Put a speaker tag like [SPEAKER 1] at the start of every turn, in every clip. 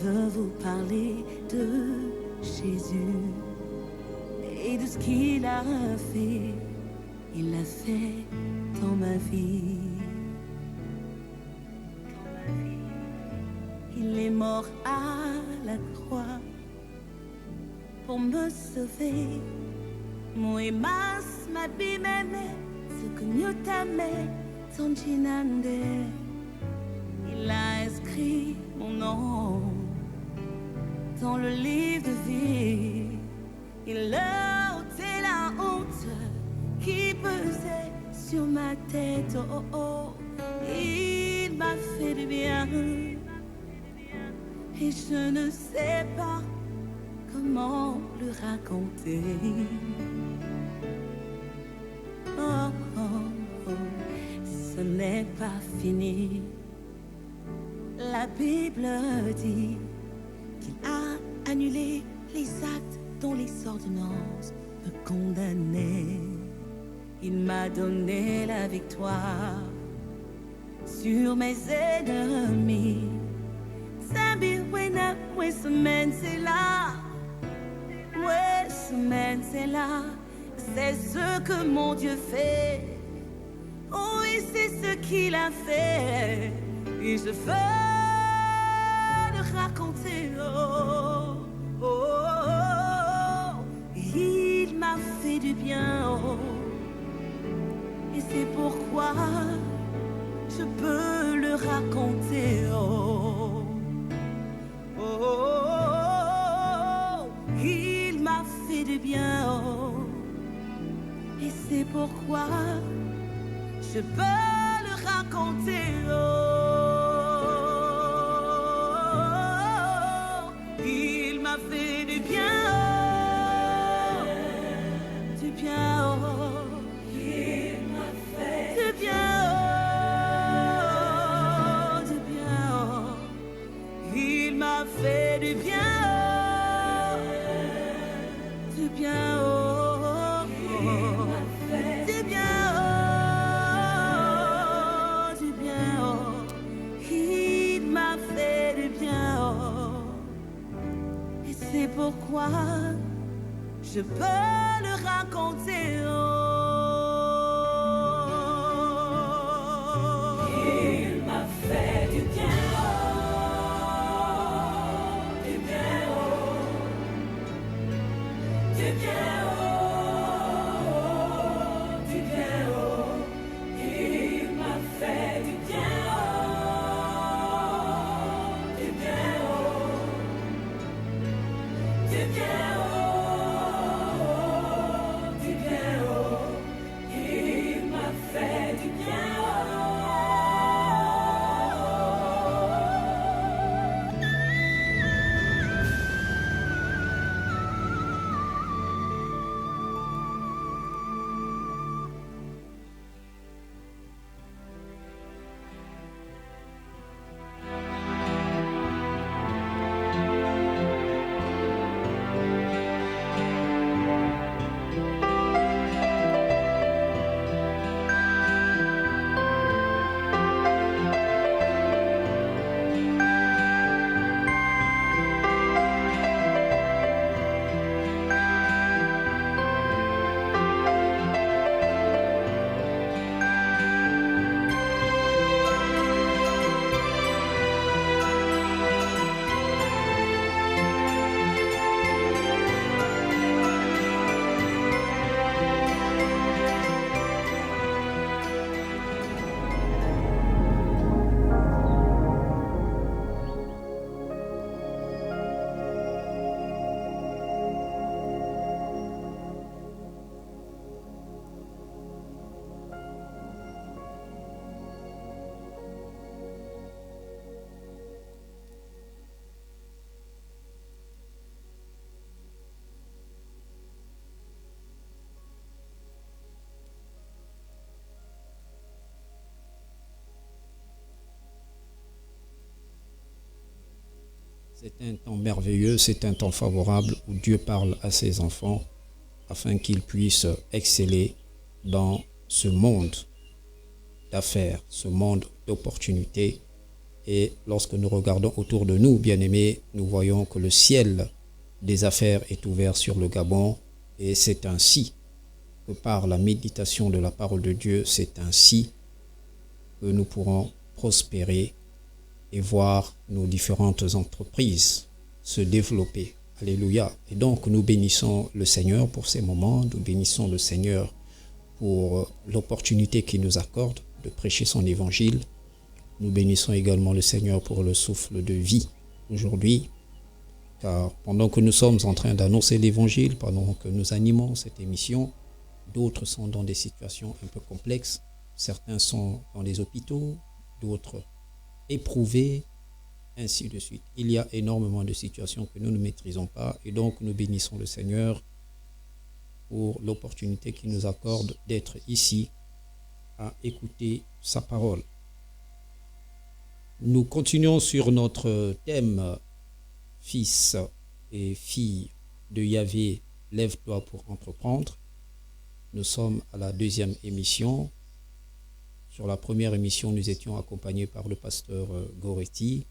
[SPEAKER 1] veux vous parler de Jésus et de ce qu'il a fait. Il l'a fait dans ma vie. Il est mort à la croix pour me sauver. Moi mas mabimeme sukunyutame tonjinande. Il a inscrit mon nom dans le livre de vie. Il a ôté la honte qui pesait sur ma tête. Oh, oh, oh. Il m'a fait du bien et je ne sais pas comment le raconter. Oh, oh, oh, ce n'est pas fini. La Bible dit qu'il a annulé les actes dont les ordonnances me condamnaient. Il m'a donné la victoire sur mes ennemis. Zambi wena, ouais, semaine c'est là. Ouais, semaine c'est là. C'est ce que mon Dieu fait. Oh, oui, c'est ce qu'il a fait. Et je veux le raconter. Oh, oh, oh, oh. Il m'a fait du bien. Oh. Et c'est pourquoi je peux le raconter. Oh, oh, oh, oh. Il m'a fait du bien. Oh. Et c'est pourquoi je peux le raconter. Oh, il m'a fait du bien. Du bien. Il m'a fait du bien. Du bien. Il m'a fait du bien. Du bien. C'est pourquoi je peux le raconter. Oh. Il m'a fait du bien. Du bien. Du bien. Du bien. Il m'a fait du bien. Du bien. Du bien, du bien, il m'a fait du bien.
[SPEAKER 2] C'est un temps merveilleux, c'est un temps favorable où Dieu parle à ses enfants afin qu'ils puissent exceller dans ce monde d'affaires, ce monde d'opportunités Et lorsque nous regardons autour de nous, bien-aimés, nous voyons que le ciel des affaires est ouvert sur le Gabon. Et c'est ainsi que par la méditation de la parole de Dieu, c'est ainsi que nous pourrons prospérer et voir nos différentes entreprises se développer. Alléluia. Et donc nous bénissons le Seigneur pour ces moments, nous bénissons le Seigneur pour l'opportunité qu'il nous accorde de prêcher son évangile. Nous bénissons également le Seigneur pour le souffle de vie aujourd'hui, car pendant que nous sommes en train d'annoncer l'évangile, pendant que nous animons cette émission, d'autres sont dans des situations un peu complexes. Certains sont dans les hôpitaux, d'autres éprouvés, ainsi de suite. Il y a énormément de situations que nous ne maîtrisons pas et donc nous bénissons le Seigneur pour l'opportunité qu'il nous accorde d'être ici à écouter sa parole. Nous continuons sur notre thème « Fils et filles de Yahvé, lève-toi pour entreprendre ». Nous sommes à la deuxième émission. Sur la première émission, nous étions accompagnés par le pasteur Goretti,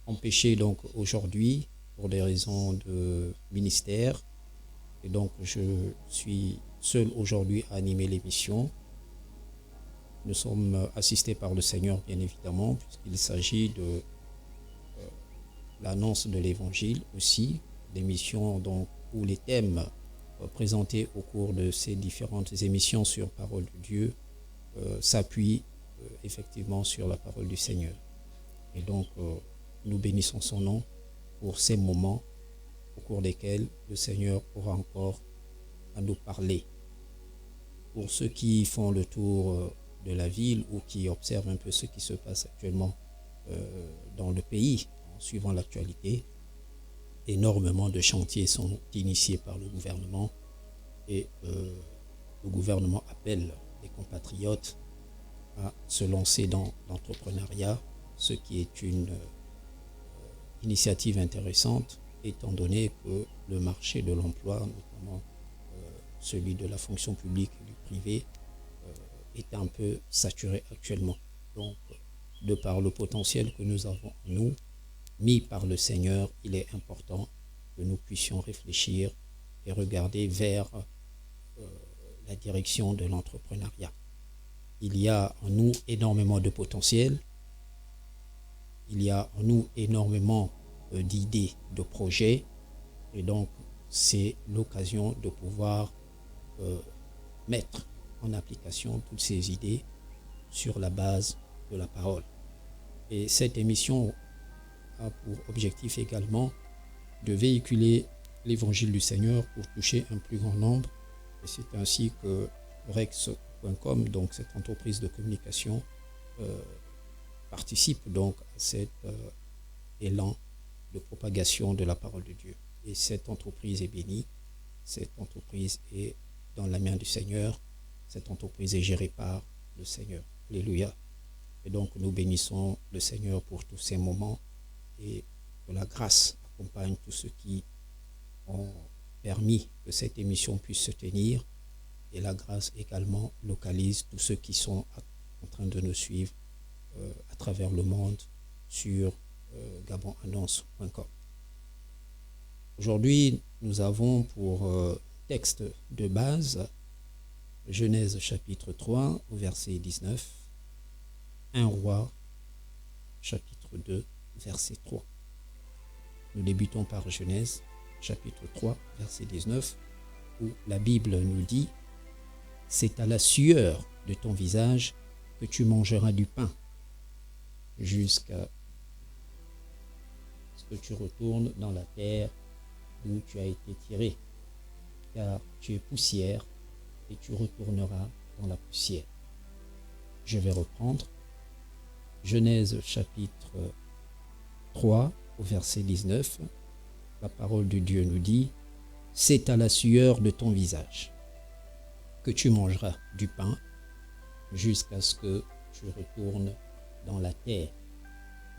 [SPEAKER 2] empêché donc aujourd'hui pour des raisons de ministère. Et donc, je suis seul aujourd'hui à animer l'émission. Nous sommes assistés par le Seigneur, bien évidemment, puisqu'il s'agit de l'annonce de l'Évangile aussi, l'émission donc où les thèmes présentés au cours de ces différentes émissions sur Parole de Dieu s'appuient effectivement sur la parole du Seigneur. Et donc, nous bénissons son nom pour ces moments au cours desquels le Seigneur aura encore à nous parler. Pour ceux qui font le tour de la ville ou qui observent un peu ce qui se passe actuellement dans le pays, en suivant l'actualité, énormément de chantiers sont initiés par le gouvernement et le gouvernement appelle les compatriotes à se lancer dans l'entrepreneuriat, ce qui est une initiative intéressante étant donné que le marché de l'emploi, notamment celui de la fonction publique et du privé, est un peu saturé actuellement. Donc, de par le potentiel que nous avons en nous, mis par le Seigneur, il est important que nous puissions réfléchir et regarder vers la direction de l'entrepreneuriat. Il y a en nous énormément de potentiel, il y a en nous énormément d'idées, de projets, et donc c'est l'occasion de pouvoir mettre en application toutes ces idées sur la base de la parole. Et cette émission a pour objectif également de véhiculer l'évangile du Seigneur pour toucher un plus grand nombre. Et c'est ainsi que Rex.com, donc cette entreprise de communication, participe donc à cet élan de propagation de la parole de Dieu. Et cette entreprise est bénie, cette entreprise est dans la main du Seigneur, cette entreprise est gérée par le Seigneur. Alléluia. Et donc nous bénissons le Seigneur pour tous ces moments et que la grâce accompagne tous ceux qui ont permis que cette émission puisse se tenir et la grâce également localise tous ceux qui sont en train de nous suivre à travers le monde sur gabonannonce.com. Aujourd'hui, nous avons pour texte de base Genèse chapitre 3 au verset 19, 1 Roi chapitre 2 verset 3. Nous débutons par Genèse chapitre 3 verset 19 où la Bible nous dit « C'est à la sueur de ton visage que tu mangeras du pain jusqu'à ce que tu retournes dans la terre d'où tu as été tiré, car tu es poussière et tu retourneras dans la poussière. » Je vais reprendre. Genèse chapitre 3 au verset 19. La parole de Dieu nous dit « C'est à la sueur de ton visage que tu mangeras du pain jusqu'à ce que tu retournes dans la terre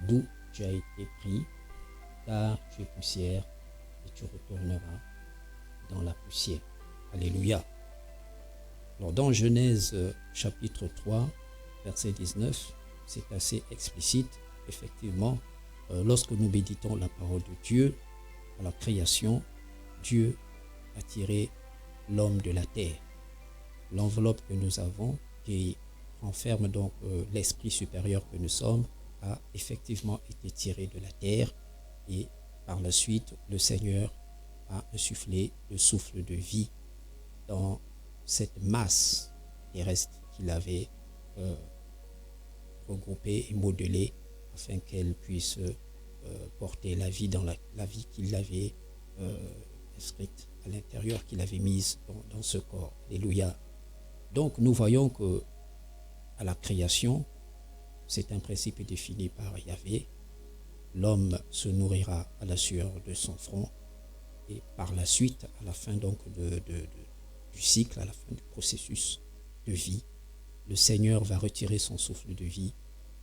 [SPEAKER 2] d'où tu as été pris, car tu es poussière et tu retourneras dans la poussière. » Alléluia. Alors dans Genèse chapitre 3, verset 19, c'est assez explicite. effectivement, lorsque nous méditons la parole de Dieu, à la création, Dieu a tiré l'homme de la terre. L'enveloppe que nous avons, qui renferme donc l'esprit supérieur que nous sommes, a effectivement été tirée de la terre, et par la suite, le Seigneur a insufflé le souffle de vie dans cette masse terrestre qu'il avait regroupée et modelée afin qu'elle puisse porter la vie dans la vie qu'il avait inscrite à l'intérieur, qu'il avait mise dans ce corps. Alléluia. Donc nous voyons que à la création, c'est un principe défini par Yahvé. L'homme se nourrira à la sueur de son front, et par la suite, à la fin donc du cycle, à la fin du processus de vie, le Seigneur va retirer son souffle de vie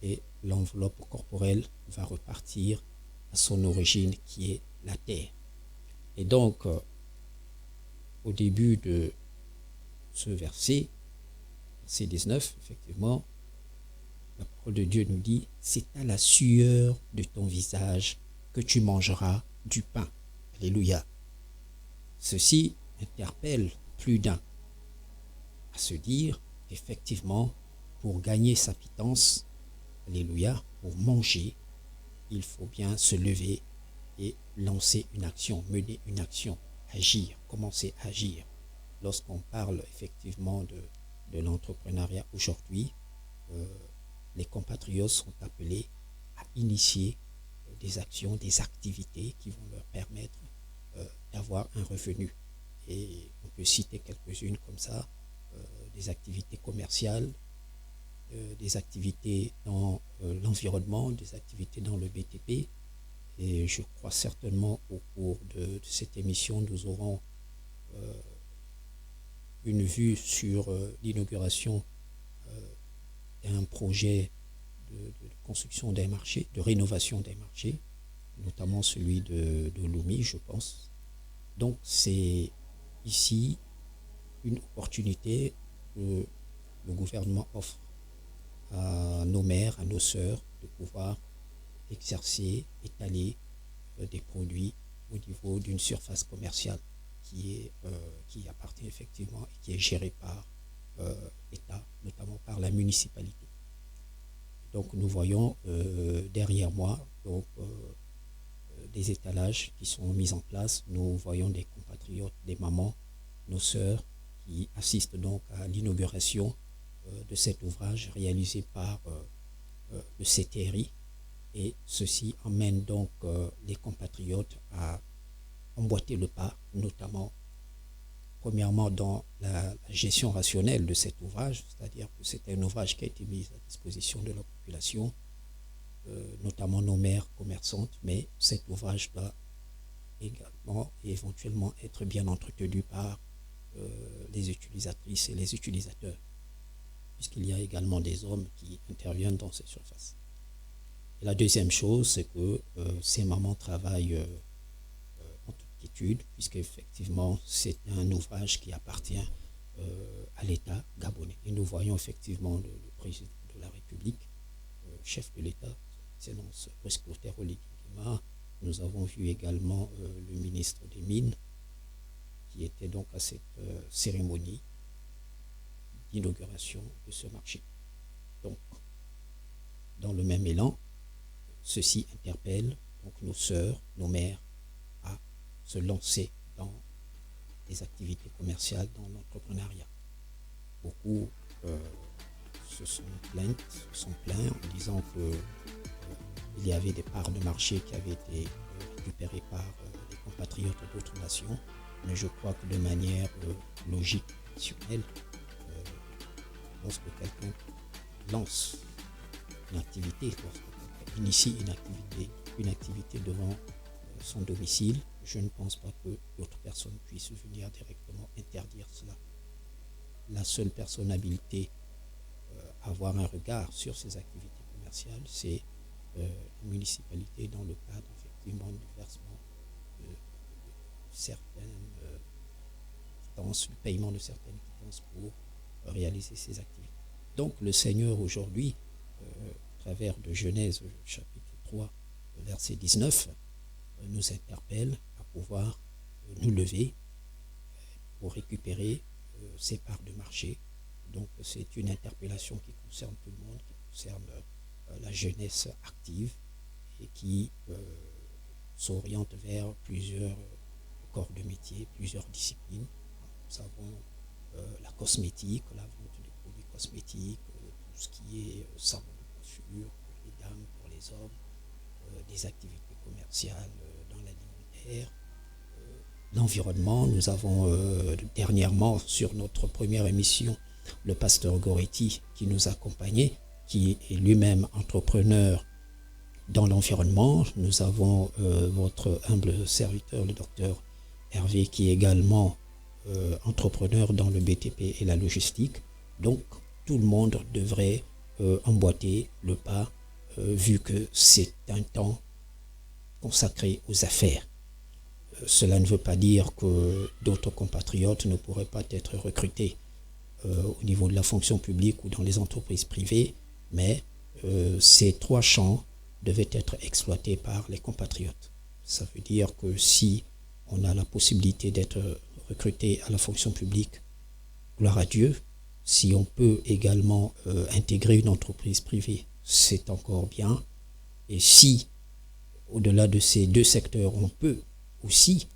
[SPEAKER 2] et l'enveloppe corporelle va repartir à son origine qui est la terre. Et donc, au début de ce verset 19, effectivement, la parole de Dieu nous dit « C'est à la sueur de ton visage que tu mangeras du pain. » Alléluia. Ceci interpelle plus d'un à se dire qu'effectivement, pour gagner sa pitance, alléluia, pour manger, il faut bien se lever et lancer une action, mener une action, agir, commencer à agir. Lorsqu'on parle effectivement de l'entrepreneuriat aujourd'hui, les compatriotes sont appelés à initier des actions, des activités qui vont leur permettre d'avoir un revenu. Et on peut citer quelques-unes comme ça, des activités commerciales, des activités dans l'environnement, des activités dans le BTP. Et je crois certainement au cours de cette émission, nous aurons une vue sur l'inauguration d'un projet de construction d'un marché, de rénovation d'un marché, notamment celui de Lomé, je pense. Donc c'est ici une opportunité que le gouvernement offre à nos mères, à nos sœurs, de pouvoir exercer, étaler des produits au niveau d'une surface commerciale qui appartient effectivement et qui est gérée par l'État, notamment par la municipalité. Donc nous voyons derrière moi donc, des étalages qui sont mis en place. Nous voyons des compatriotes, des mamans, nos sœurs qui assistent donc à l'inauguration de cet ouvrage réalisé par le CTRI, et ceci emmène donc les compatriotes à emboîter le pas, notamment premièrement dans la gestion rationnelle de cet ouvrage, c'est-à-dire que c'est un ouvrage qui a été mis à disposition de la population, notamment nos mères commerçantes, mais cet ouvrage doit également et éventuellement être bien entretenu par les utilisatrices et les utilisateurs, puisqu'il y a également des hommes qui interviennent dans ces surfaces. Et la deuxième chose, c'est que ces mamans travaillent en toute quiétude, puisqu'effectivement, c'est un ouvrage qui appartient à l'État gabonais. Et nous voyons effectivement le président de la République, chef de l'État, Excellence Brice Clotaire Oligui Nguema. Nous avons vu également le ministre des Mines, qui était donc à cette cérémonie d'inauguration de ce marché. Donc, dans le même élan, ceci interpelle donc nos sœurs, nos mères, à se lancer dans des activités commerciales, dans l'entrepreneuriat. Beaucoup se sont plaints en disant que il y avait des parts de marché qui avaient été récupérées par les compatriotes d'autres nations, mais je crois que de manière logique, rationnelle, lorsque quelqu'un lance une activité, lorsque quelqu'un initie une activité devant son domicile, je ne pense pas que d'autres personnes puissent venir directement interdire cela. La seule personne habilitée à avoir un regard sur ces activités commerciales, c'est la municipalité dans le cadre effectivement du versement de certaines quittances, du paiement de certaines quittances pour réaliser ces activités. Donc le Seigneur aujourd'hui, travers de Genèse chapitre 3, verset 19, nous interpelle à pouvoir nous lever pour récupérer ces parts de marché. Donc c'est une interpellation qui concerne tout le monde, qui concerne la jeunesse active et qui s'oriente vers plusieurs corps de métier, plusieurs disciplines. Nous avons la cosmétique, la vente de produits cosmétiques, tout ce qui est savon de coiffure pour les dames, pour les hommes, des activités commerciales dans l'alimentaire, l'environnement. Nous avons dernièrement sur notre première émission le pasteur Goretti qui nous accompagnait, qui est lui-même entrepreneur dans l'environnement. Nous avons votre humble serviteur, le docteur Hervé, qui est également entrepreneur dans le BTP et la logistique. Donc, tout le monde devrait emboîter le pas, vu que c'est un temps consacré aux affaires. Cela ne veut pas dire que d'autres compatriotes ne pourraient pas être recrutés au niveau de la fonction publique ou dans les entreprises privées, mais ces trois champs devaient être exploités par les compatriotes. Ça veut dire que si on a la possibilité d'être recruté à la fonction publique, gloire à Dieu. Si on peut également intégrer une entreprise privée, c'est encore bien. Et si, au-delà de ces deux secteurs, on peut aussi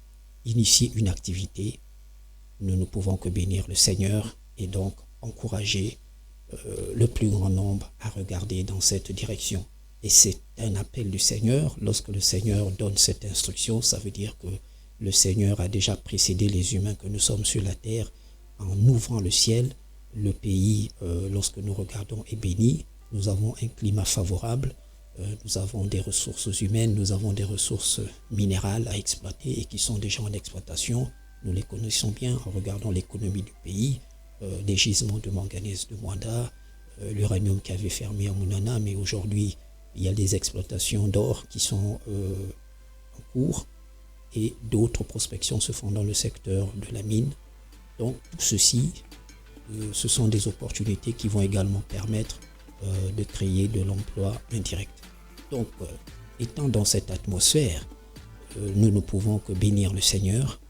[SPEAKER 2] initier une activité, nous ne pouvons que bénir le Seigneur et donc encourager le plus grand nombre à regarder dans cette direction. Et c'est un appel du Seigneur. Lorsque le Seigneur donne cette instruction, ça veut dire que le Seigneur a déjà précédé les humains que nous sommes sur la terre en ouvrant le ciel. Le pays, lorsque nous regardons, est béni. Nous avons un climat favorable. Nous avons des ressources humaines, nous avons des ressources minérales à exploiter et qui sont déjà en exploitation. Nous les connaissons bien en regardant l'économie du pays, des gisements de manganèse de Mwanda, l'uranium qui avait fermé à Mounana, mais aujourd'hui, il y a des exploitations d'or qui sont en cours et d'autres prospections se font dans le secteur de la mine. Donc, tout ceci, ce sont des opportunités qui vont également permettre de créer de l'emploi indirect. Donc, étant dans cette atmosphère, nous ne pouvons que bénir le Seigneur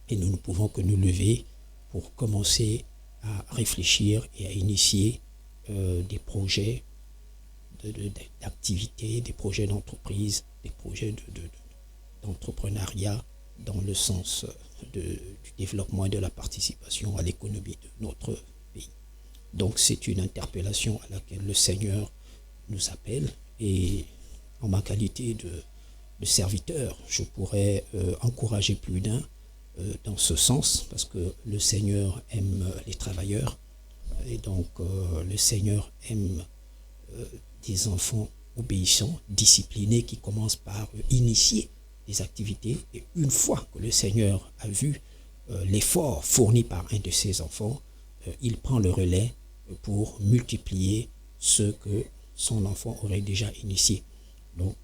[SPEAKER 2] et nous ne pouvons que nous lever pour commencer à réfléchir et à initier des projets d'activité, des projets d'entreprise, des projets d'entrepreneuriat dans le sens du développement et de la participation à l'économie de notre pays. Donc c'est une interpellation à laquelle le Seigneur nous appelle et en ma qualité de serviteur, je pourrais encourager plus d'un dans ce sens parce que le Seigneur aime les travailleurs et donc le Seigneur aime des enfants obéissants, disciplinés qui commencent par initier des activités et une fois que le Seigneur a vu l'effort fourni par un de ses enfants, il prend le relais pour multiplier ce que son enfant aurait déjà initié. Donc,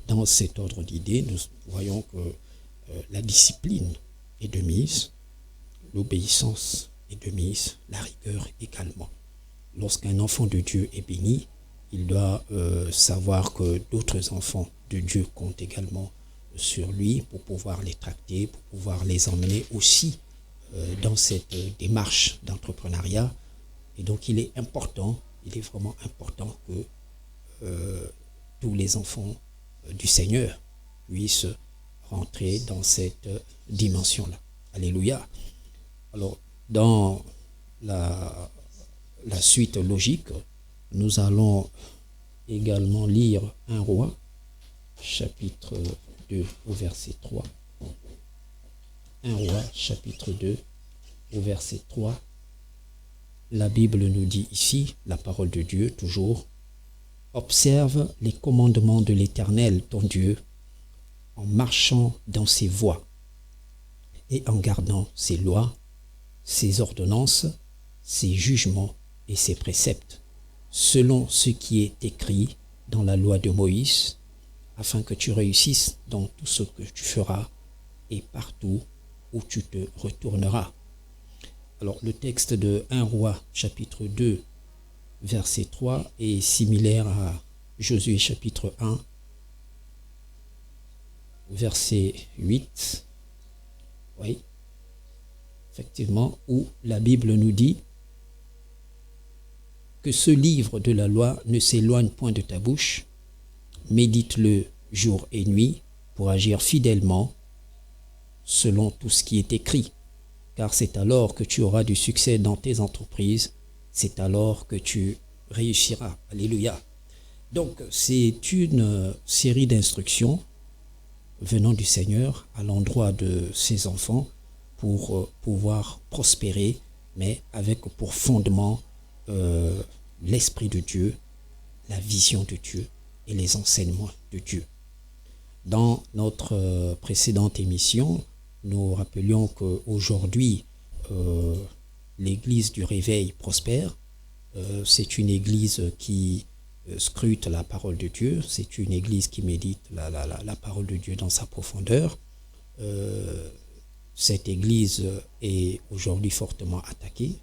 [SPEAKER 2] dans cet ordre d'idées, nous voyons que la discipline est de mise, l'obéissance est de mise, la rigueur également. Lorsqu'un enfant de Dieu est béni, il doit savoir que d'autres enfants de Dieu comptent également sur lui pour pouvoir les tracter, pour pouvoir les emmener aussi dans cette démarche d'entrepreneuriat. Et donc il est vraiment important que tous les enfants du Seigneur puissent rentrer dans cette dimension-là. Alléluia. Alors, dans la suite logique, nous allons également lire 1 Roi, chapitre 2, au verset 3. 1 Roi, chapitre 2, au verset 3. La Bible nous dit ici, la parole de Dieu, toujours, « Observe les commandements de l'Éternel, ton Dieu, en marchant dans ses voies et en gardant ses lois, ses ordonnances, ses jugements et ses préceptes, selon ce qui est écrit dans la loi de Moïse, afin que tu réussisses dans tout ce que tu feras et partout où tu te retourneras. » Alors, le texte de 1 Roi, chapitre 2, verset 3, est similaire à Josué chapitre 1, verset 8. Oui, effectivement, où la Bible nous dit que ce livre de la loi ne s'éloigne point de ta bouche, médite-le jour et nuit pour agir fidèlement selon tout ce qui est écrit, car c'est alors que tu auras du succès dans tes entreprises, c'est alors que tu réussiras. Alléluia. Donc, c'est une série d'instructions venant du Seigneur à l'endroit de ses enfants pour pouvoir prospérer, mais avec pour fondement l'Esprit de Dieu, la vision de Dieu et les enseignements de Dieu. Dans notre précédente émission, nous rappelions qu'aujourd'hui, l'Église du Réveil prospère. C'est une Église qui scrute la parole de Dieu. C'est une Église qui médite la parole de Dieu dans sa profondeur. Cette Église est aujourd'hui fortement attaquée.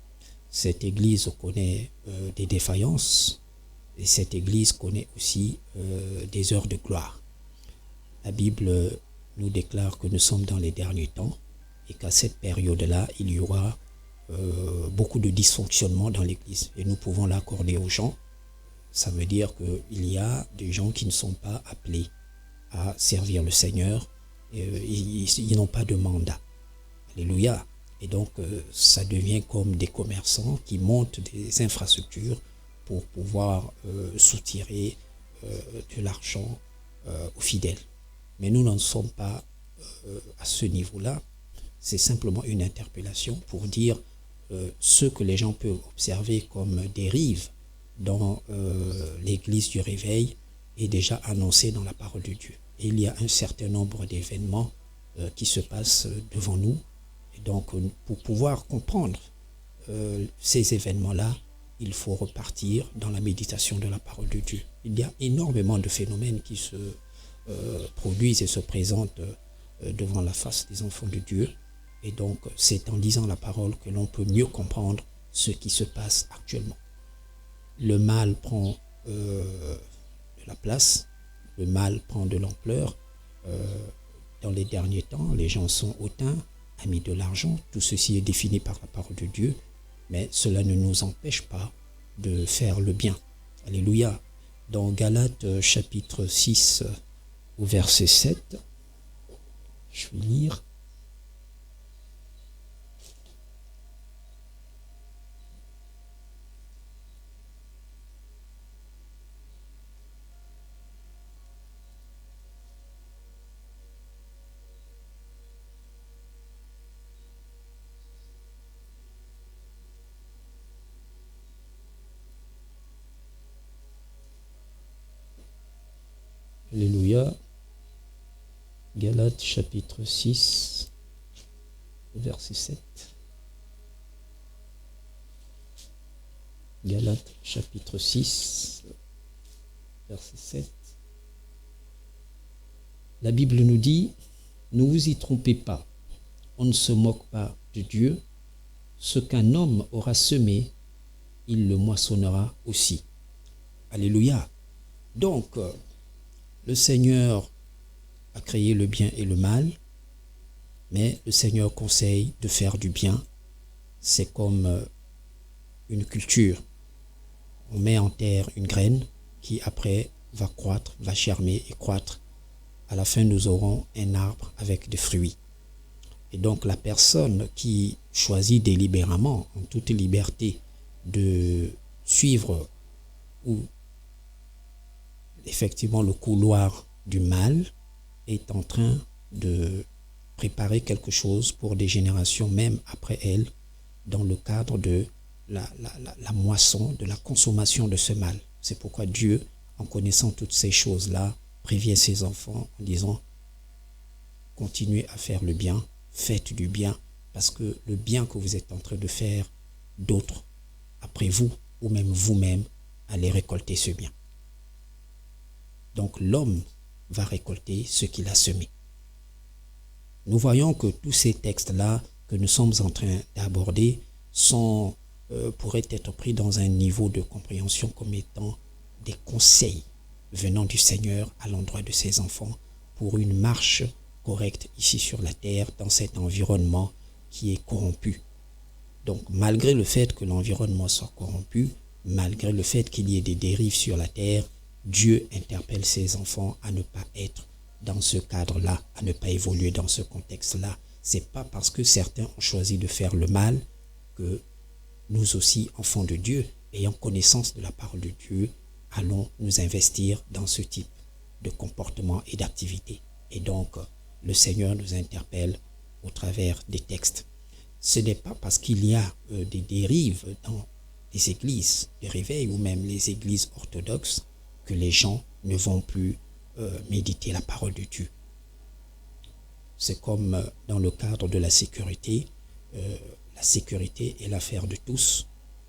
[SPEAKER 2] Cette Église connaît des défaillances et cette Église connaît aussi des heures de gloire. La Bible nous déclare que nous sommes dans les derniers temps et qu'à cette période-là, il y aura beaucoup de dysfonctionnement dans l'Église et nous pouvons l'accorder aux gens. Ça veut dire qu'il y a des gens qui ne sont pas appelés à servir le Seigneur, ils n'ont pas de mandat. Alléluia. Et donc, ça devient comme des commerçants qui montent des infrastructures pour pouvoir soutirer de l'argent aux fidèles. Mais nous n'en sommes pas à ce niveau-là. C'est simplement une interpellation pour dire ce que les gens peuvent observer comme dérive dans l'Église du Réveil est déjà annoncé dans la parole de Dieu. Et il y a un certain nombre d'événements qui se passent devant nous. Et donc, pour pouvoir comprendre ces événements-là, il faut repartir dans la méditation de la parole de Dieu. Il y a énormément de phénomènes qui se produisent et se présentent devant la face des enfants de Dieu. Et donc, c'est en lisant la parole que l'on peut mieux comprendre ce qui se passe actuellement. Le mal prend de la place, le mal prend de l'ampleur. Dans les derniers temps, les gens sont hautains, amis de l'argent. Tout ceci est défini par la parole de Dieu, mais cela ne nous empêche pas de faire le bien. Alléluia. Dans Galates chapitre 6, au verset 7, je vais lire. Alléluia. Galates chapitre 6, verset 7. Galates chapitre 6, verset 7. La Bible nous dit, ne vous y trompez pas, on ne se moque pas de Dieu. Ce qu'un homme aura semé, il le moissonnera aussi. Alléluia. Donc, le Seigneur a créé le bien et le mal, mais le Seigneur conseille de faire du bien. C'est comme une culture. On met en terre une graine qui après va croître, va germer et croître. À la fin, nous aurons un arbre avec des fruits. Et donc la personne qui choisit délibérément, en toute liberté, de suivre ou effectivement le couloir du mal est en train de préparer quelque chose pour des générations même après elle dans le cadre de la moisson, de la consommation de ce mal. C'est pourquoi Dieu, en connaissant toutes ces choses-là, prévient ses enfants en disant continuez à faire le bien, faites du bien, parce que le bien que vous êtes en train de faire, d'autres après vous ou même vous-même allez récolter ce bien. Donc l'homme va récolter ce qu'il a semé. Nous voyons que tous ces textes-là que nous sommes en train d'aborder pourraient être pris dans un niveau de compréhension comme étant des conseils venant du Seigneur à l'endroit de ses enfants pour une marche correcte ici sur la terre, dans cet environnement qui est corrompu. Donc, malgré le fait que l'environnement soit corrompu, malgré le fait qu'il y ait des dérives sur la terre, Dieu interpelle ses enfants à ne pas être dans ce cadre-là, à ne pas évoluer dans ce contexte-là. C'est pas parce que certains ont choisi de faire le mal que nous aussi, enfants de Dieu, ayant connaissance de la parole de Dieu, allons nous investir dans ce type de comportement et d'activité. Et donc, le Seigneur nous interpelle au travers des textes. Ce n'est pas parce qu'il y a des dérives dans les églises de réveil ou même les églises orthodoxes que les gens ne vont plus méditer la parole de Dieu. C'est comme dans le cadre de la sécurité. La sécurité est l'affaire de tous.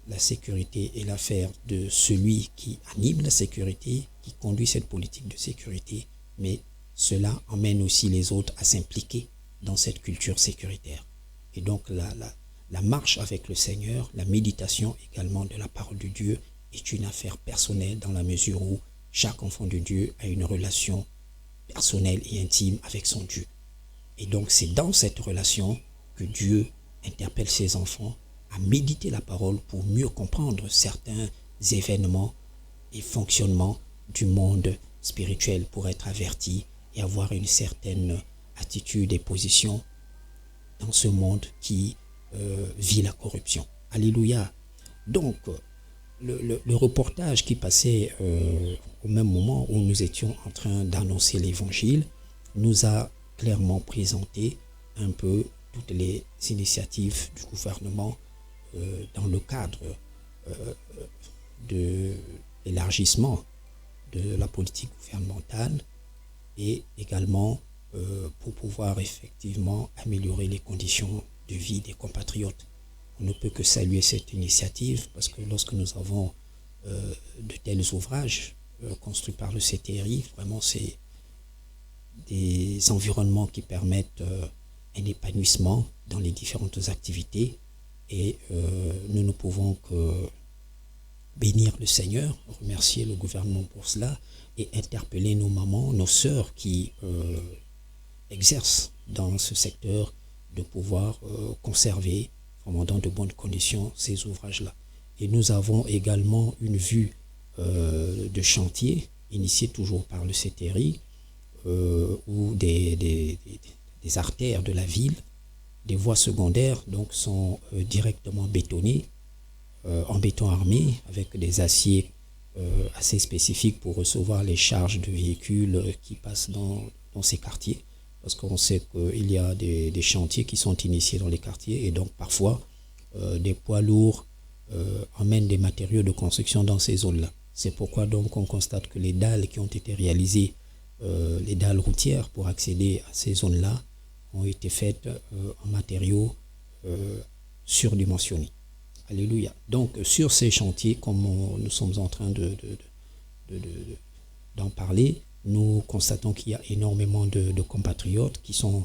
[SPEAKER 2] La sécurité est l'affaire de celui qui anime la sécurité, qui conduit cette politique de sécurité, mais cela emmène aussi les autres à s'impliquer dans cette culture sécuritaire. Et donc la marche avec le Seigneur, la méditation également de la parole de Dieu est une affaire personnelle dans la mesure où chaque enfant de Dieu a une relation personnelle et intime avec son Dieu. Et donc c'est dans cette relation que Dieu interpelle ses enfants à méditer la parole pour mieux comprendre certains événements et fonctionnements du monde spirituel, pour être avertis et avoir une certaine attitude et position dans ce monde qui vit la corruption. Alléluia. Donc, le reportage qui passait au même moment où nous étions en train d'annoncer l'évangile nous a clairement présenté un peu toutes les initiatives du gouvernement dans le cadre de l'élargissement de la politique gouvernementale et également pour pouvoir effectivement améliorer les conditions de vie des compatriotes. On ne peut que saluer cette initiative parce que lorsque nous avons de tels ouvrages construits par le CTRI, vraiment c'est des environnements qui permettent un épanouissement dans les différentes activités et nous ne pouvons que bénir le Seigneur, remercier le gouvernement pour cela et interpeller nos mamans, nos sœurs qui exercent dans ce secteur de pouvoir conserver vraiment dans de bonnes conditions ces ouvrages-là. Et nous avons également une vue de chantier initiée toujours par le CTRI où des artères de la ville, des voies secondaires donc sont directement bétonnées en béton armé avec des aciers assez spécifiques pour recevoir les charges de véhicules qui passent dans ces quartiers. Parce qu'on sait qu'il y a des chantiers qui sont initiés dans les quartiers et donc parfois des poids lourds emmènent des matériaux de construction dans ces zones-là. C'est pourquoi donc on constate que les dalles qui ont été réalisées, les dalles routières pour accéder à ces zones-là, ont été faites en matériaux surdimensionnés. Alléluia. Donc sur ces chantiers, comme nous sommes en train d'en parler, nous constatons qu'il y a énormément de compatriotes qui sont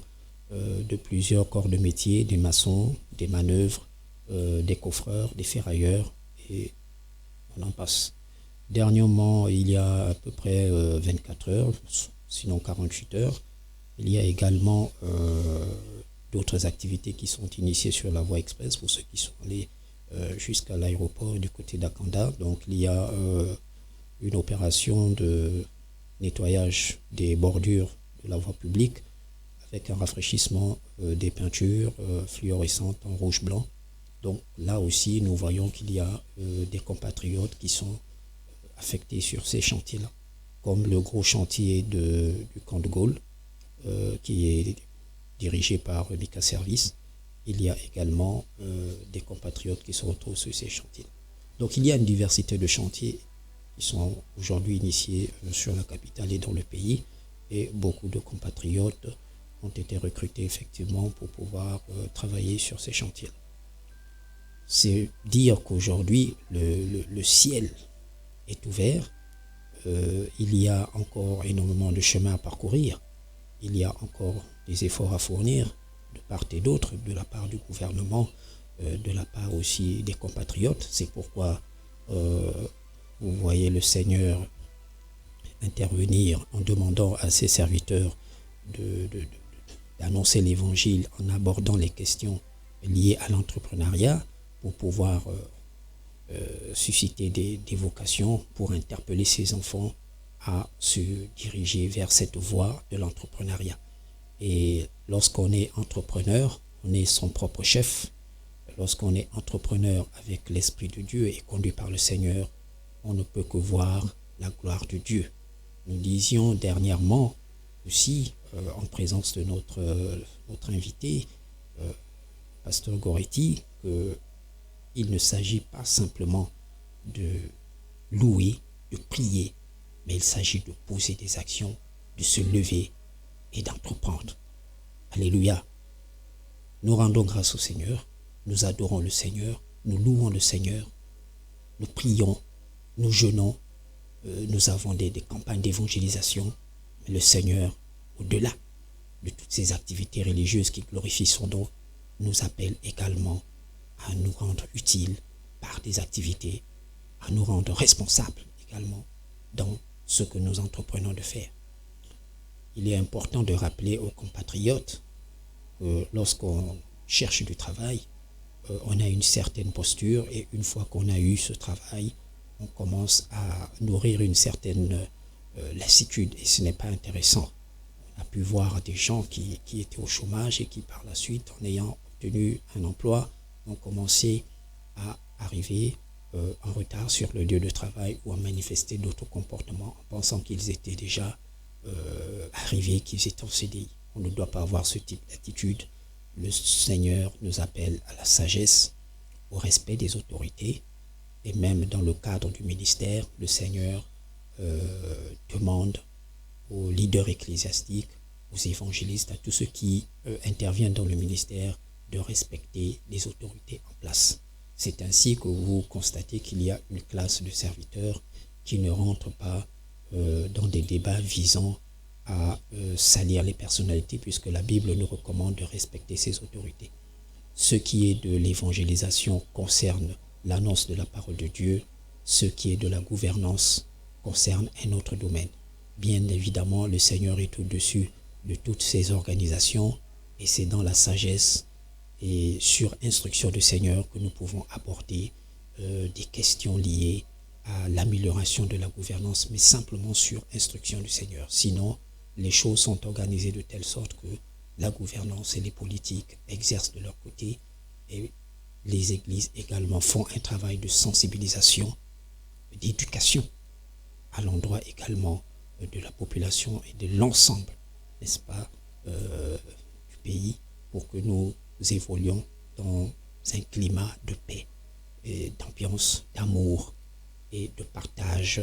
[SPEAKER 2] de plusieurs corps de métier, des maçons, des manœuvres, des coffreurs, des ferrailleurs, et on en passe. Dernièrement, il y a à peu près 24 heures, sinon 48 heures, il y a également d'autres activités qui sont initiées sur la voie express pour ceux qui sont allés jusqu'à l'aéroport du côté d'Akanda. Donc il y a une opération de nettoyage des bordures de la voie publique avec un rafraîchissement des peintures fluorescentes en rouge-blanc. Donc là aussi, nous voyons qu'il y a des compatriotes qui sont affectés sur ces chantiers-là, comme le gros chantier du camp de Gaulle, qui est dirigé par Mika Service. Il y a également des compatriotes qui se retrouvent sur ces chantiers. Donc il y a une diversité de chantiers qui sont aujourd'hui initiés sur la capitale et dans le pays, et beaucoup de compatriotes ont été recrutés effectivement pour pouvoir travailler sur ces chantiers. C'est dire qu'aujourd'hui le ciel est ouvert, il y a encore énormément de chemin à parcourir, il y a encore des efforts à fournir de part et d'autre, de la part du gouvernement, de la part aussi des compatriotes. C'est pourquoi vous voyez le Seigneur intervenir en demandant à ses serviteurs d'annoncer l'évangile en abordant les questions liées à l'entrepreneuriat pour pouvoir susciter des vocations, pour interpeller ses enfants à se diriger vers cette voie de l'entrepreneuriat. Et lorsqu'on est entrepreneur, on est son propre chef. Lorsqu'on est entrepreneur avec l'Esprit de Dieu et conduit par le Seigneur, on ne peut que voir la gloire de Dieu. Nous disions dernièrement aussi, en présence de notre invité, Pasteur Goretti, qu'il ne s'agit pas simplement de louer, de prier, mais il s'agit de poser des actions, de se lever et d'entreprendre. Alléluia. Nous rendons grâce au Seigneur, nous adorons le Seigneur, nous louons le Seigneur, nous prions, nous jeûnons, nous avons des campagnes d'évangélisation, mais le Seigneur, au-delà de toutes ces activités religieuses qui glorifient son nom, nous appelle également à nous rendre utiles par des activités, à nous rendre responsables également dans ce que nous entreprenons de faire. Il est important de rappeler aux compatriotes que lorsqu'on cherche du travail, on a une certaine posture et une fois qu'on a eu ce travail, on commence à nourrir une certaine lassitude et ce n'est pas intéressant. On a pu voir des gens qui étaient au chômage et qui par la suite, en ayant obtenu un emploi, ont commencé à arriver en retard sur le lieu de travail ou à manifester d'autres comportements en pensant qu'ils étaient déjà arrivés, qu'ils étaient en CDI. On ne doit pas avoir ce type d'attitude. Le Seigneur nous appelle à la sagesse, au respect des autorités et même dans le cadre du ministère, le Seigneur demande aux leaders ecclésiastiques, aux évangélistes, à tous ceux qui interviennent dans le ministère de respecter les autorités en place. C'est ainsi que vous constatez qu'il y a une classe de serviteurs qui ne rentrent pas dans des débats visant à salir les personnalités puisque la Bible nous recommande de respecter ces autorités. Ce qui est de l'évangélisation concerne l'annonce de la parole de Dieu, ce qui est de la gouvernance concerne un autre domaine. Bien évidemment, le Seigneur est au-dessus de toutes ces organisations et c'est dans la sagesse et sur instruction du Seigneur que nous pouvons aborder des questions liées à l'amélioration de la gouvernance, mais simplement sur instruction du Seigneur. Sinon, les choses sont organisées de telle sorte que la gouvernance et les politiques exercent de leur côté et les églises également font un travail de sensibilisation, d'éducation à l'endroit également de la population et de l'ensemble, n'est-ce pas, du pays pour que nous évoluions dans un climat de paix, et d'ambiance, d'amour et de partage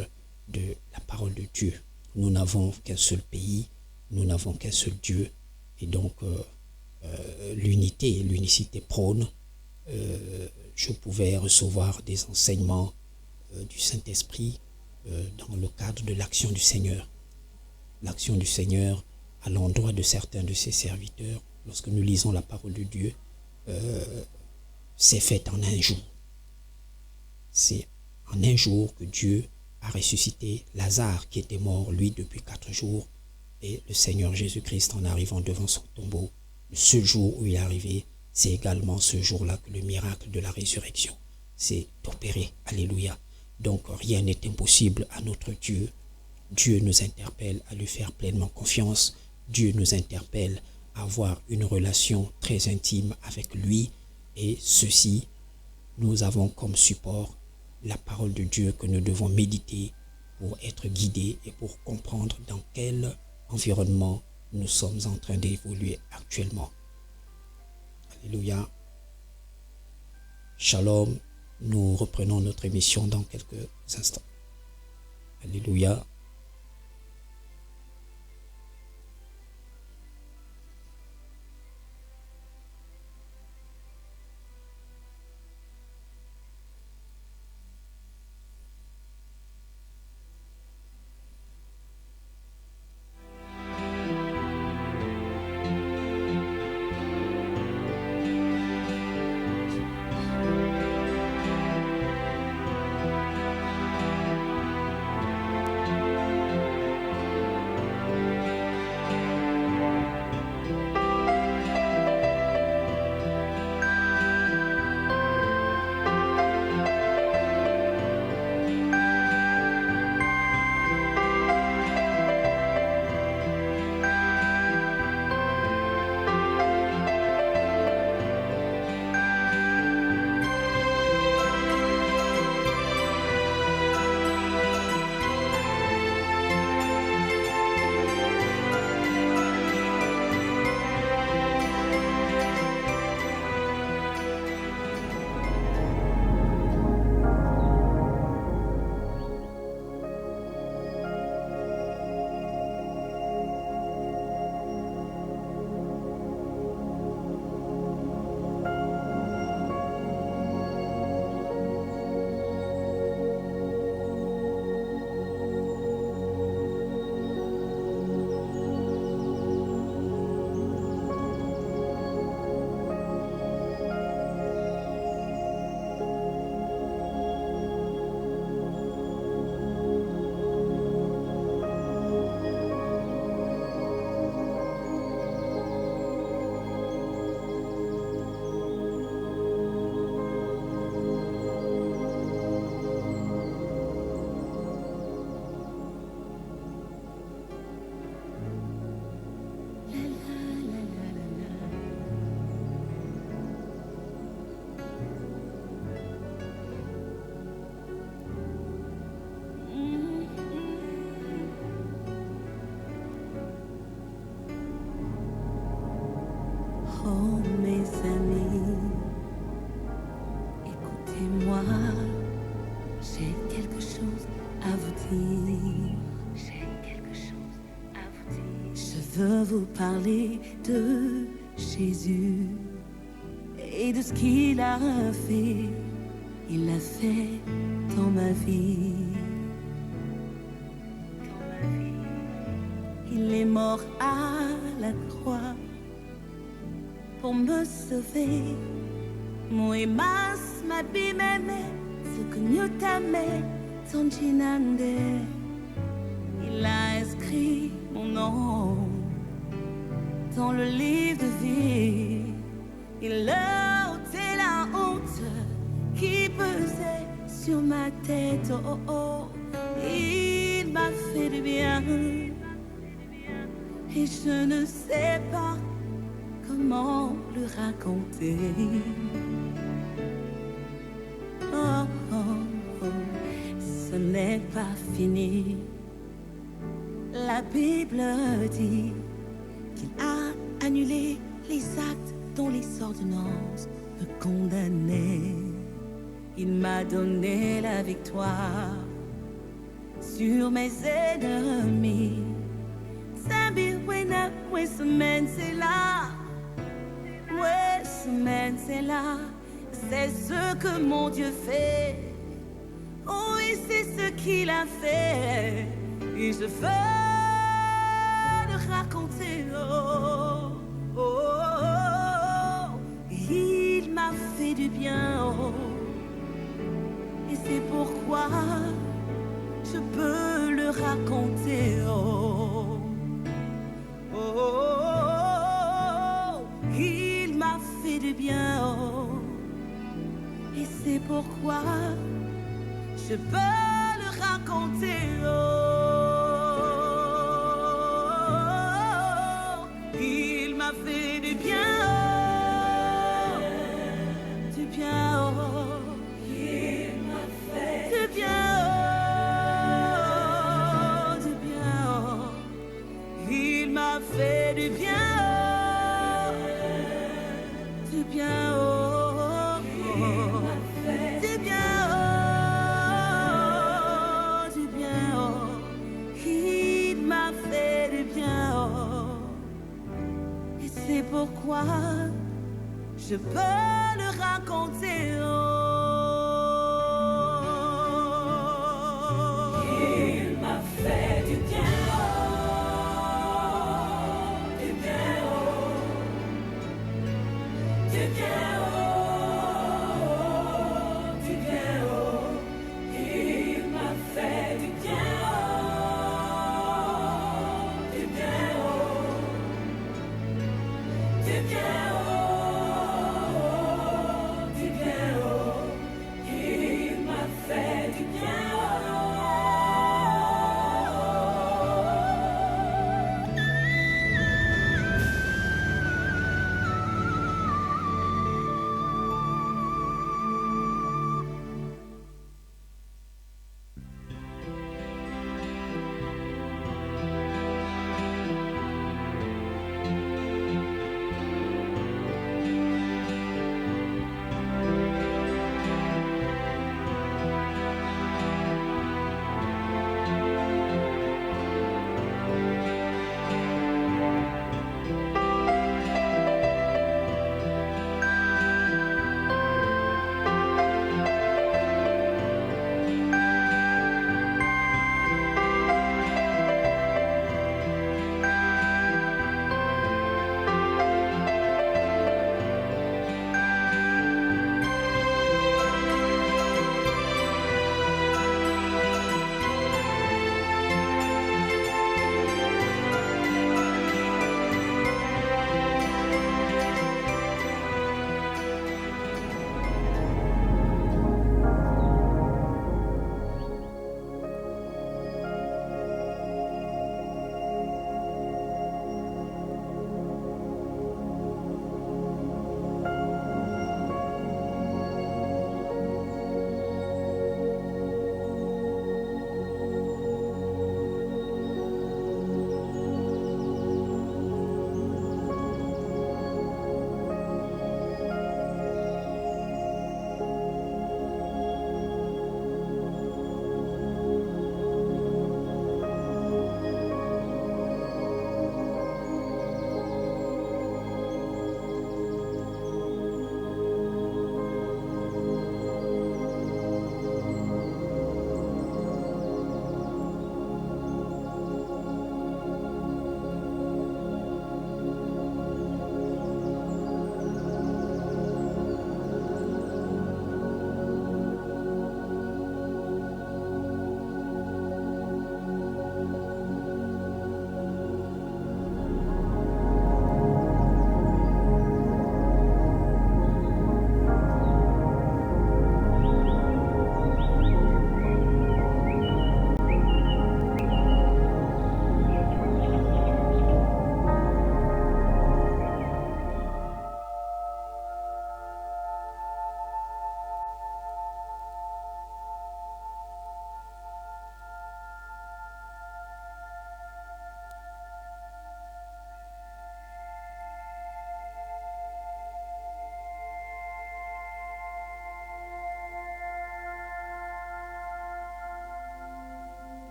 [SPEAKER 2] de la parole de Dieu. Nous n'avons qu'un seul pays, nous n'avons qu'un seul Dieu et donc l'unicité prône. Je pouvais recevoir des enseignements du Saint-Esprit dans le cadre de l'action du Seigneur. L'action du Seigneur à l'endroit de certains de ses serviteurs, lorsque nous lisons la parole de Dieu, c'est fait en un jour. C'est en un jour que Dieu a ressuscité Lazare qui était mort, lui, depuis 4 jours. Et le Seigneur Jésus-Christ, en arrivant devant son tombeau, le seul jour où il est arrivé, c'est également ce jour-là que le miracle de la résurrection s'est opéré. Alléluia. Donc rien n'est impossible à notre Dieu. Dieu nous interpelle à lui faire pleinement confiance. Dieu nous interpelle à avoir une relation très intime avec lui. Et ceci, nous avons comme support la parole de Dieu que nous devons méditer pour être guidés et pour comprendre dans quel environnement nous sommes en train d'évoluer actuellement. Alléluia. Shalom. Nous reprenons notre émission dans quelques instants. Alléluia.
[SPEAKER 1] Oh mes amis, écoutez-moi, j'ai quelque chose à vous dire. J'ai quelque chose à vous dire. Je veux vous parler de Jésus et de ce qu'il a fait. Il l'a fait dans ma vie. Il est mort à la croix pour me sauver. Moi mas mabimeme sukunyutame tonjinande. Il a inscrit mon nom dans le livre de vie. Il a ôté la honte qui pesait sur ma tête. Oh, oh, oh. Il m'a fait du bien et je ne sais pas comment le raconter. Oh, oh, oh. Ce n'est pas fini. La Bible dit qu'il a annulé les actes dont les ordonnances me condamnaient. Il m'a donné la victoire sur mes ennemis. Zambi wena, ouais semaine c'est là. Ouais semaine c'est là. C'est ce que mon Dieu fait. Oh oui, c'est ce qu'il a fait. Et je veux le raconter. Oh, oh, oh, oh. Il m'a fait du bien. Oh. Et c'est pourquoi je peux le raconter. Oh, oh, oh, oh. Il m'a fait du bien. Oh. Et c'est pourquoi je peux le raconter. Oh, il m'a fait du bien. Oh, du bien. Oh, il m'a fait du bien. Oh, du bien. Oh, il m'a fait du bien. Oh, du bien. Oh. C'est pourquoi je peux le raconter. Oh. Il m'a fait du bien. Oh. Du bien. Oh. Du bien. Oh. Du bien. Oh. Il m'a fait du bien.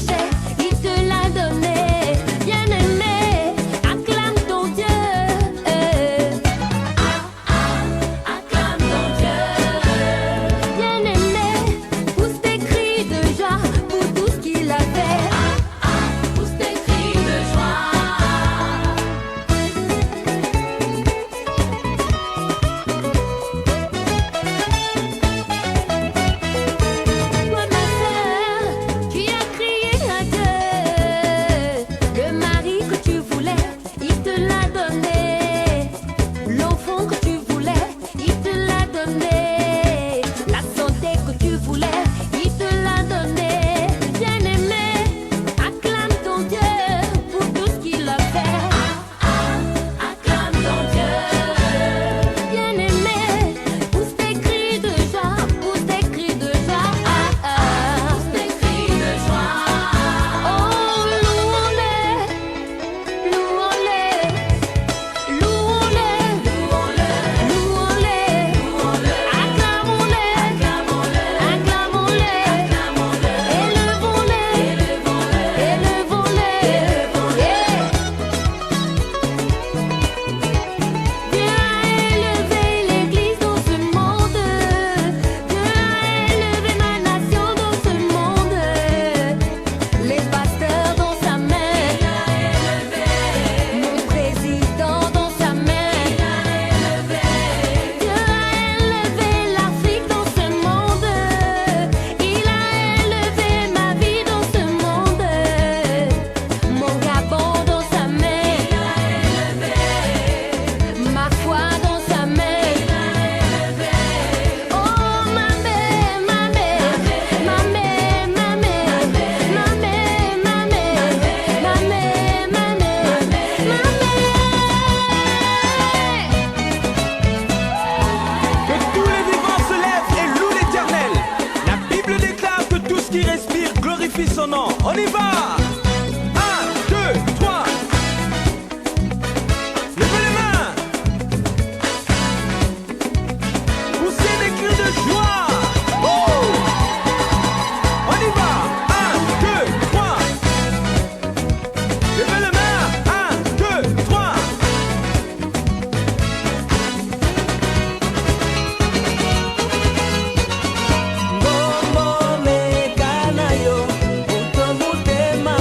[SPEAKER 1] cherchais, il te l'a donné. Bien-aimé, acclame ton Dieu. Acclame ton Dieu. Bien-aimé, pousse tes cris de joie pour tout ce qu'il a fait. Pousse tes cris de joie. Toi ma sœur, qui as crié à Dieu, le mari que tu voulais, il te l'a donné. L'enfant que tu voulais, il te l'a donné. La santé que tu voulais, il te l'a donné. Bien-aimé, acclame ton Dieu pour tout ce qu'il a fait. Acclame ton Dieu. Bien-aimé, pousse tes cris de joie, pousse tes cris de joie. Pousse tes cris de joie. Oh, louons-le, louons-le, louons-le, louons-le, louons-le, acclamons-le, acclamons-le, acclamons-le, élevons-le, élevons-le, Dieu a élevé l'Église dans ce monde. Dieu a élevé ma nation dans ce monde. Les pasteurs dans sa main. Mon président dans sa main. Dieu a élevé l'Afrique dans ce monde. Il a élevé ma vie dans ce monde. Mon Gabon dans sa main. Ma foi dans sa main. Oh ma mère, ma mère, ma mère, ma mère, ma mère, ma mère, ma mère, ma mère, ma
[SPEAKER 3] Que tous les vivants se lèvent et louent l'Éternel. La Bible déclare que tout ce qui respire glorifie son nom. On y va. 1, 2, 3. Levez les mains. Poussez des cris de joie. Ouh. On y va. 1, 2, 3. Levez les mains. 1, 2, 3. Ngombo mekanayo, utomutema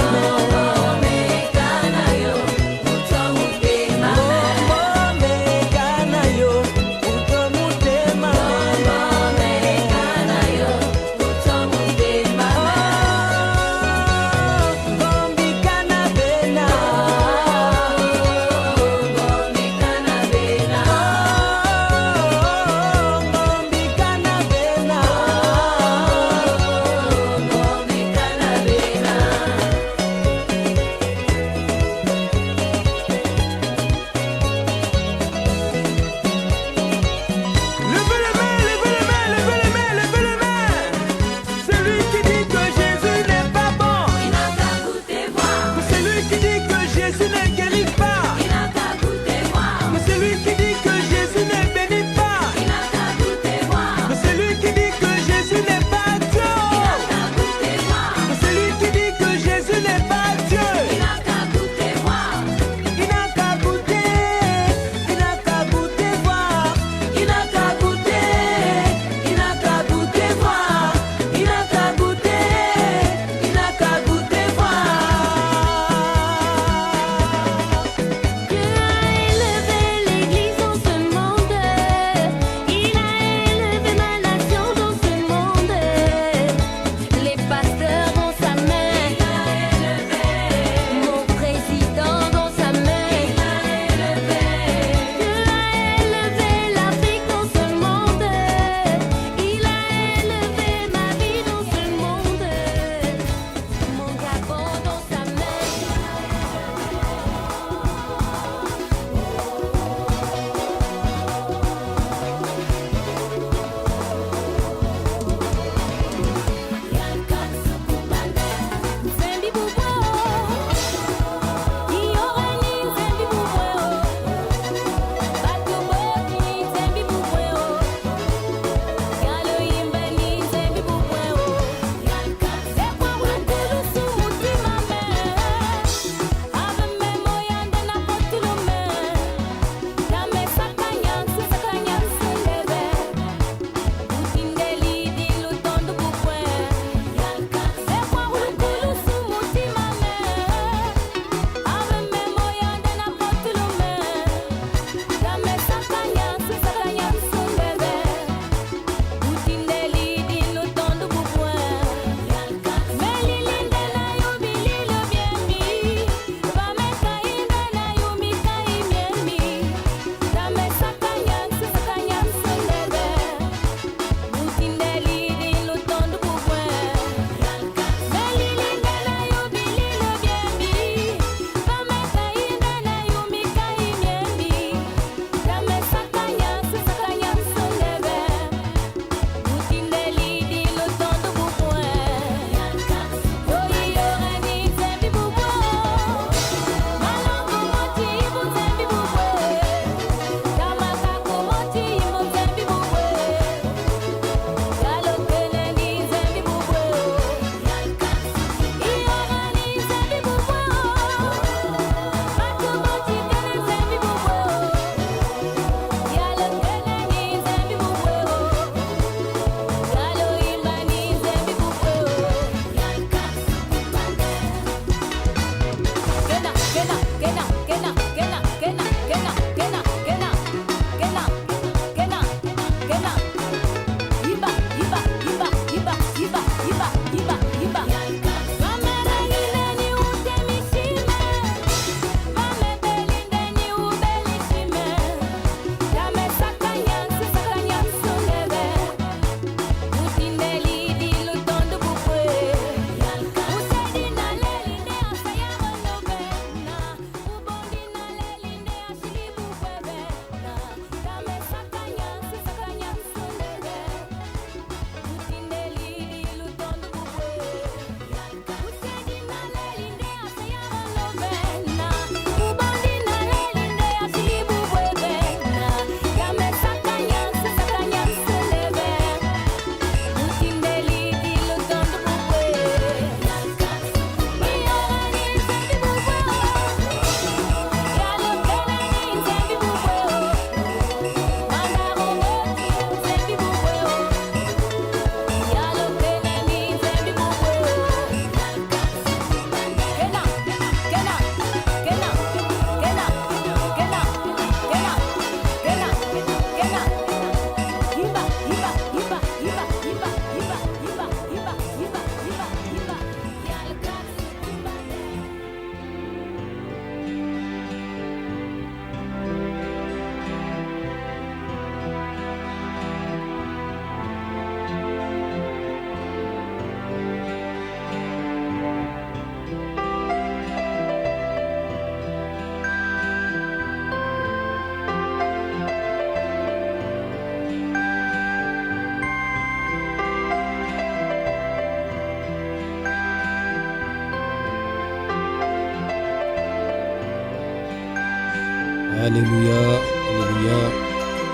[SPEAKER 2] Alléluia, Alléluia,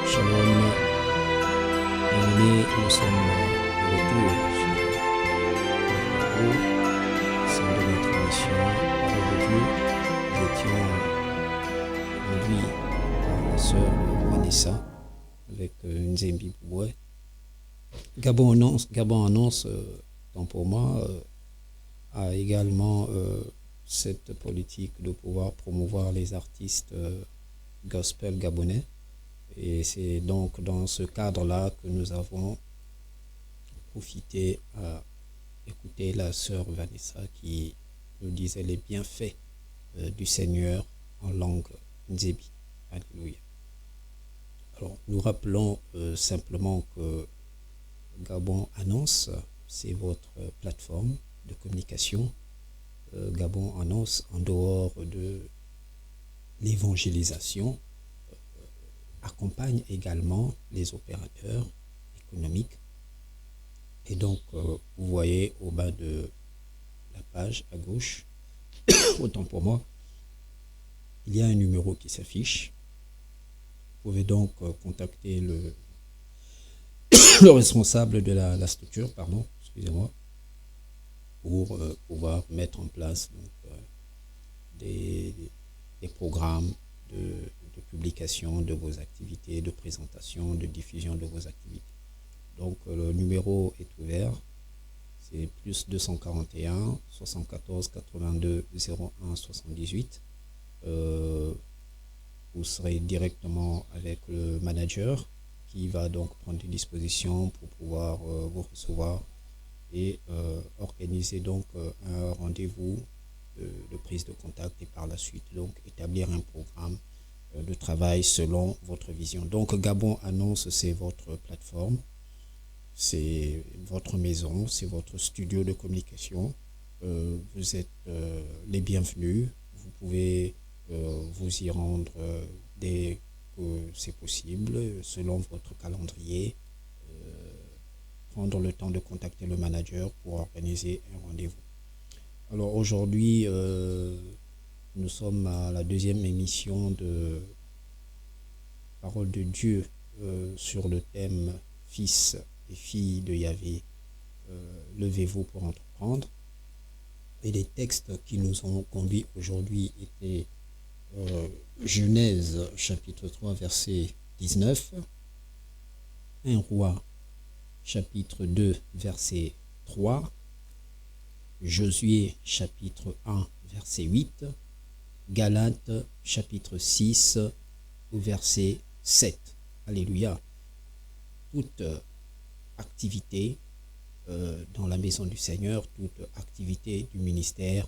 [SPEAKER 2] Shalom. Bien-aimés, nous sommes de retour sur le sein de notre émission Parole de Dieu. Nous étions conduits par la sœur Vanessa avec Nzembi Bouboué. Gabon annonce, tant pour moi, a également cette politique de pouvoir promouvoir les artistes gospel gabonais. Et c'est donc dans ce cadre-là que nous avons profité à écouter la sœur Vanessa qui nous disait les bienfaits du Seigneur en langue Nzebi. Alléluia. Alors, nous rappelons simplement que Gabon Annonce, c'est votre plateforme de communication. Gabon Annonce, en dehors de l'évangélisation, accompagne également les opérateurs économiques. Et donc, vous voyez au bas de la page à gauche, autant pour moi, il y a un numéro qui s'affiche. Vous pouvez donc contacter le responsable de la structure, excusez-moi, pour pouvoir mettre en place donc, des programmes de publication de vos activités, de présentation, de diffusion de vos activités. Donc le numéro est ouvert, c'est plus 241 74 82 01 78. Vous serez directement avec le manager qui va donc prendre des dispositions pour pouvoir vous recevoir et organiser donc un rendez-vous de prise de contact et par la suite donc établir un programme de travail selon votre vision. Donc Gabon Annonce, c'est votre plateforme, c'est votre maison, c'est votre studio de communication. Vous êtes les bienvenus. Vous pouvez vous y rendre dès que c'est possible, selon votre calendrier. Prendre le temps de contacter le manager pour organiser un rendez-vous. Alors aujourd'hui, nous sommes à la deuxième émission de Parole de Dieu sur le thème Fils et filles de Yahvé, levez-vous pour entreprendre. Et les textes qui nous ont conduits aujourd'hui étaient Genèse chapitre 3 verset 19, 1 Roi chapitre 2 verset 3, Josué chapitre 1 verset 8, Galates chapitre 6 au verset 7. Alléluia. Toute activité dans la maison du Seigneur, toute activité du ministère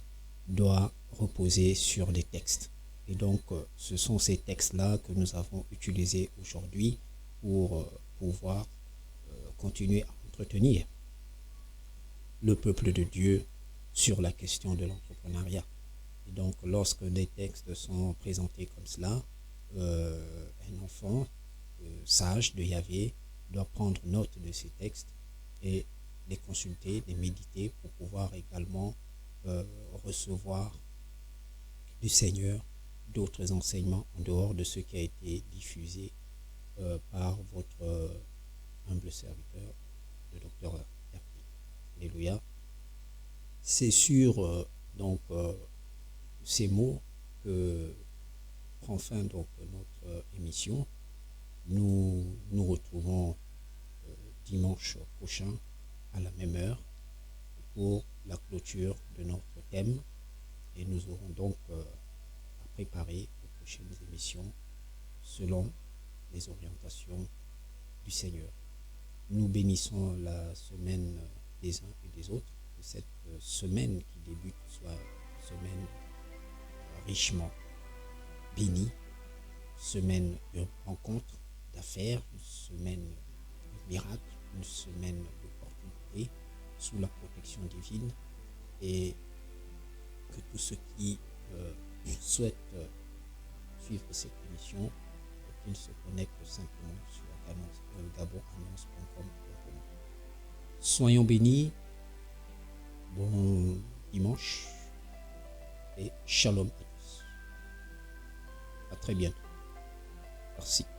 [SPEAKER 2] doit reposer sur les textes. Et donc, ce sont ces textes-là que nous avons utilisés aujourd'hui pour pouvoir continuer à entretenir le peuple de Dieu sur la question de l'entrepreneuriat. Et donc, lorsque des textes sont présentés comme cela, un enfant sage de Yahvé doit prendre note de ces textes et les consulter, les méditer pour pouvoir également recevoir du Seigneur d'autres enseignements en dehors de ce qui a été diffusé par votre humble serviteur, le docteur Hervé. Alléluia. C'est sur ces mots que prend fin donc notre émission. Nous nous retrouvons dimanche prochain à la même heure pour la clôture de notre thème et nous aurons donc à préparer les prochaines émissions selon les orientations du Seigneur. Nous bénissons la semaine des uns et des autres, que cette semaine qui débute soit une semaine richement bénie, semaine de rencontres, d'affaires, une semaine de miracles, une semaine d'opportunités sous la protection divine, et que tous ceux qui souhaitent suivre cette émission, qu'ils se connectent simplement sur gabonannonce.com. Soyons bénis, bon dimanche et shalom à tous. À très bientôt. Merci.